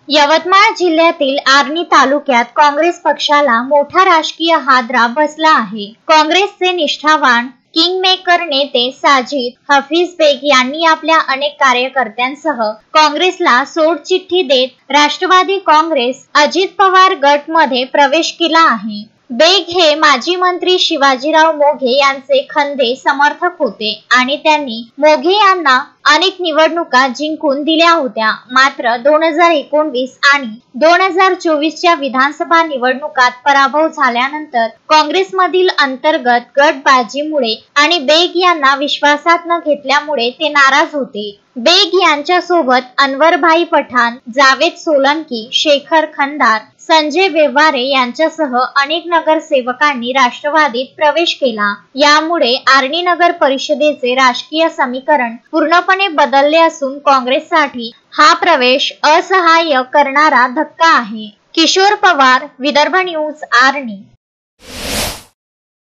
यवतमाळ जिल्ह्यातील आर्णी तालुक्यात काँग्रेस पक्षाला मोठा राजकीय हादरा बसला आहे। काँग्रेसचे निष्ठावान किंगमेकर नेते साजिद हफीज बेग यांनी आपल्या अनेक कार्यकर्त्यांसह काँग्रेसला सोडचिठ्ठी देत राष्ट्रवादी काँग्रेस अजित पवार गट मध्ये प्रवेश केला आहे। बेग हे माजी मंत्री शिवाजीराव मोघे यांचे खंदे समर्थक होते आणि त्यांनी मोघे यांना अनेक निवडणुका जिंकून दिल्या होत्या। मात्र 2019 आणि 2024च्या विधानसभा निवडणुकात पराभव झाल्यानंतर काँग्रेसमधील अंतर्गत गटबाजीमुळे आणि बेग यांना विश्वासात न घेतल्यामुळे ते नाराज होते। बेग यांच्या सोबत अनवरभाई पठाण, जावेद सोलंकी, शेखर खंदार, संजय व्यवहारे यांच्यासह अनेक नगरसेवकांनी राष्ट्रवादीत प्रवेश केला। यामुळे आर्णी नगर परिषदेचे राजकीय समीकरण पूर्णपणे बदलले असून काँग्रेससाठी हा प्रवेश असहाय्य करणारा धक्का आहे। किशोर पवार, विदर्भ न्यूज, आर्णी।